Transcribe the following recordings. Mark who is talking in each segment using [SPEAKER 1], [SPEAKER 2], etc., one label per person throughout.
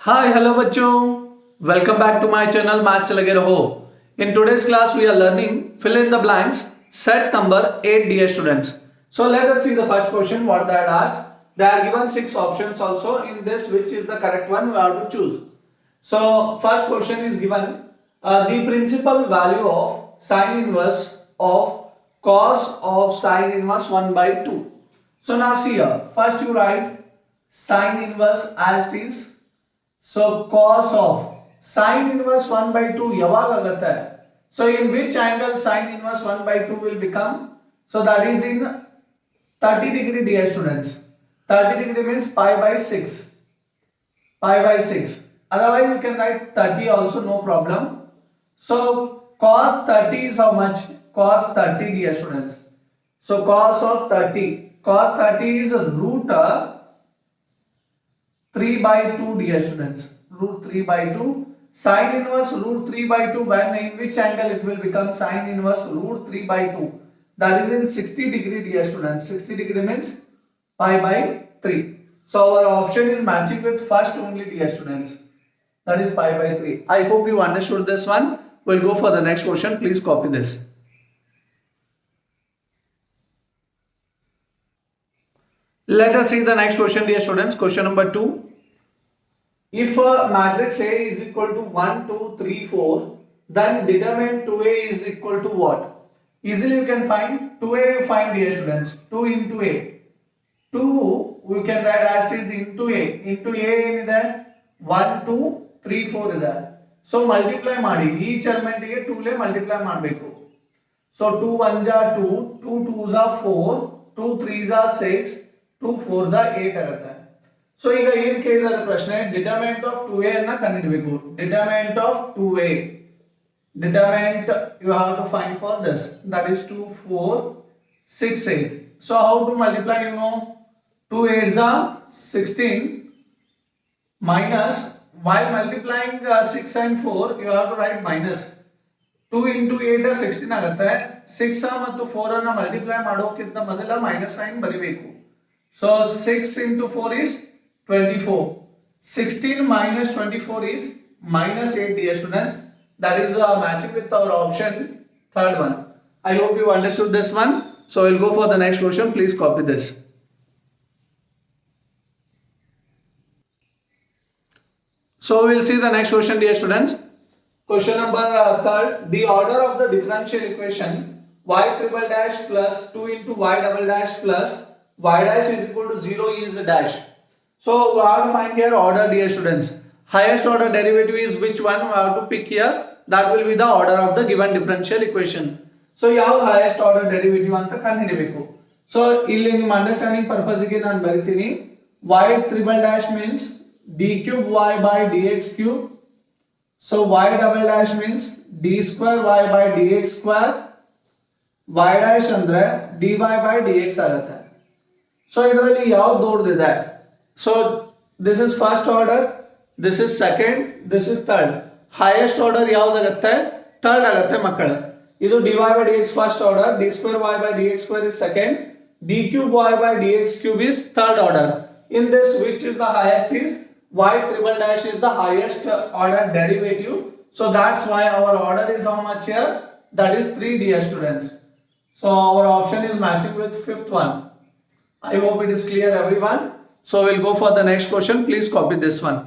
[SPEAKER 1] हाय hello बच्चों, welcome back to my channel maths से लगे रहो। In today's class we are learning fill in the blanks set number 8 dear students. So let us see the first question what they had asked. They are given 6 options also. In this, which is the correct one we have to choose. So first question is given the principal value of sine inverse of cos of sine inverse 1 by 2. So now see here, first you write sine inverse as it is. So cos of sine inverse 1 by 2 ಯಾವಾಗ ಆಗುತ್ತೆ? So in which angle sine inverse 1 by 2 will become? So that is in 30 degree dear students. 30 degree means pi by 6. Pi by 6. Otherwise you can write 30 also, no problem. So cos 30 is how much? Cos 30 dear students. So cos of 30. Cos 30 is root 3 by 2 dear students. Root 3 by 2. Sine inverse root 3 by 2. When in which angle it will become sine inverse root 3 by 2? That is in 60 degree dear students. 60 degree means pi by 3. So our option is matching with first only dear students. That is pi by 3. I hope you understood this one. We'll go for the next question. Please copy this. Let us see the next question dear students. Question number 2. If a matrix A is equal to 1, 2, 3, 4, then determine 2A is equal to what? Easily you can find 2A, find dear students. 2 into A. 2 we can write as is into A. Into A is 1, 2, 3, 4 is there. So multiply ಮಾಡಿ each element ಗೆ 2 ಲೇ multiply ಮಾಡಬೇಕು. So 2 1s are 2, 2 2s are 4, 2 3s are 6, 2 4s are 8 ಆಗುತ್ತೆ. So ಈಗ ಏನು ಕೇಳಿದಾರೆ ಪ್ರಶ್ನೆ, determinant of 2a ಅನ್ನು ಕಂಡುಹಿಡಿಯಬೇಕು. Determinant of 2a, determinant you have to find for this, that is 2 4 6 8. So how to multiply, you know, 2 8s are 16 minus, while multiplying 6 and 4 you have to write minus. 2 into 8 16 ಆಗುತ್ತೆ. 6 ಮತ್ತು 4 ಅನ್ನು multiply ಮಾಡೋಕ್ಕಿಂತ ಮೊದಲ minus sine ಬರಿಬೇಕು. So 6 into 4 is 24. 16 minus 24 is minus 8 dear students. That is matching with our option third one. I hope you understood this one. So we'll go for the next question. Please copy this. So we'll see the next question dear students. Question number third. The order of the differential equation y triple dash plus 2 into y double dash plus y dash is equal to 0 is dash. So we have to find here order dear students. Highest order derivative is which one we have to pick here? That will be the order of the given differential equation. So ಯಾವ highest order derivative ಅಂತ ಕಂಡುಹಿಡಿಯಬೇಕು. So ಇಲ್ಲಿ ನಿಮ್ಮ understanding purpose ಗೆ ನಾನು ಬರಿತೀನಿ. y triple dash means d cube y by dx cube. So y double dash means d square y by dx square. y dash ಅಂದ್ರೆ dy by dx ಆಗುತ್ತೆ. So ಇದರಲ್ಲಿ ಯಾವುದು ದೊಡ್ಡದಿದೆ? So this is first order, this is second, this is third. Highest order ಯಾವ್ದಾಗುತ್ತೆ? Third ಆಗುತ್ತೆ ಮಕ್ಕಳು. ಇದು dy by dx first order, d square y by dx square is second, d cube y by dx cube is third order. In this, which is the highest is y triple dash is the highest order derivative. So that's why our order is how much here? That is 3 dear students. So our option is matching with fifth one. I hope it is clear everyone. So we'll go for the next question. Please copy this one.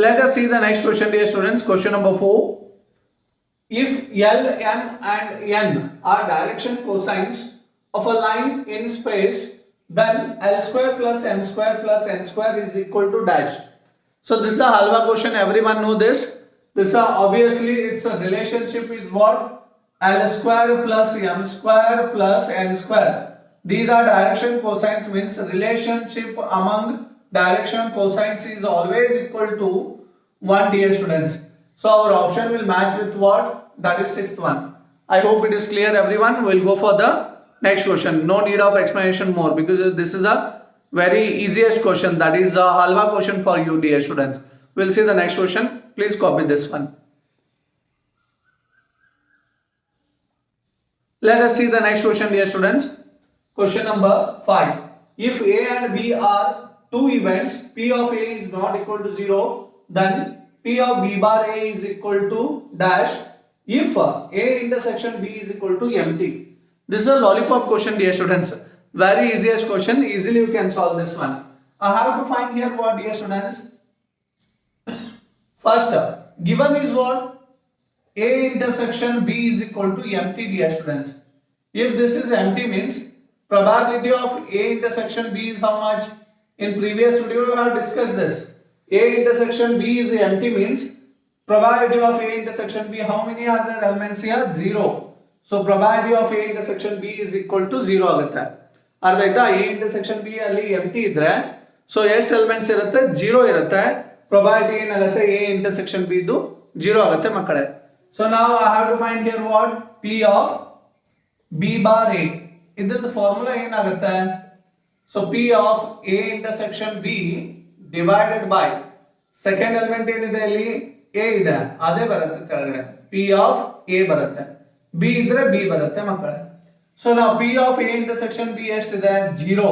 [SPEAKER 1] Let us see the next question dear students. Question number 4. If L, M and N are direction cosines of a line in space, then L square plus M square plus N square is equal to dash. So this is a halva question. Everyone know this. This is obviously it's a relationship is what? L square plus M square plus N square. These are direction cosines, means relationship among direction cosines is always equal to 1 dear students. So our option will match with what? That is sixth one. I hope it is clear everyone. We'll go for the next question. No need of explanation more because this is a very easiest question. That is a halva question for you dear students. We'll see the next question. Please copy this one. Let us see the next question dear students. Question number 5. If A and B are two events, P of A is not equal to 0, then P of B bar A is equal to dash if A intersection B is equal to empty. This is a lollipop question, dear students. Very easiest question. Easily you can solve this one. I have to find here what, dear students? First, given is what? A intersection B is equal to empty, dear students. If this is empty means probability of A intersection B is how much? In previous video we have discussed this. A intersection B is empty means probability of A intersection B, how many are there elements here? 0. So probability of A intersection B is equal to 0 ಆಗುತ್ತೆ. ಅರ್ಥ ಆಯ್ತಾ? A intersection B ಅಲ್ಲಿ empty ಇದ್ರೆ so ಎಷ್ಟು elements ಇರುತ್ತೆ? 0 ಇರುತ್ತೆ. probability ಏನಾಗುತ್ತೆ? A intersection B ಇದು 0 ಆಗುತ್ತೆ ಮಕ್ಕಳೇ. So now I have to find here what? P of B bar A. ಇದ್ರದ್ದು ಫಾರ್ಮುಲಾ ಏನಾಗುತ್ತೆ? So P of A intersection B divided by second element ಏನಿದೆ ಅಲ್ಲಿ A ಇದೆ ಅದೇ ಬರುತ್ತೆ ಕೆಳಗಡೆ. P of A ಬರುತ್ತೆ. B ಇದ್ರೆ B ಬರುತ್ತೆ ಮಕ್ಕಳೇ. So now P of A intersection B ಎಷ್ಟಿದೆ? 0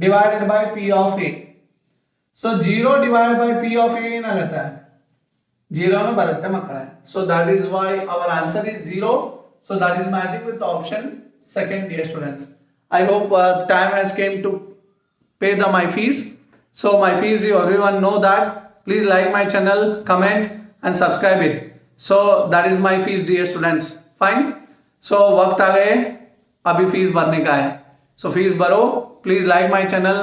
[SPEAKER 1] divided by P of A. So 0 divided by P of A ಏನಾಗುತ್ತೆ? 0 ಬರುತ್ತೆ ಮಕ್ಕಳೇ. So that is why our answer is 0. So that is matching with option second, dear students. I hope time has came to pay my fees. So my fees, you everyone know that. Please like my channel, comment and subscribe it. So that is my fees, dear students. Fine. So वक्त आ गए, अभी fees भरने का है. So fees भरो. Please like my channel,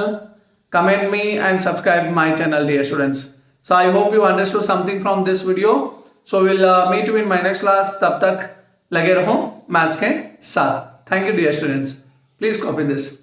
[SPEAKER 1] comment me and subscribe my channel, dear students. So I hope you understood something from this video. So we'll meet you in my next class. तब तक लगे रहो maths के साथ. Thank you, dear students. Please copy this.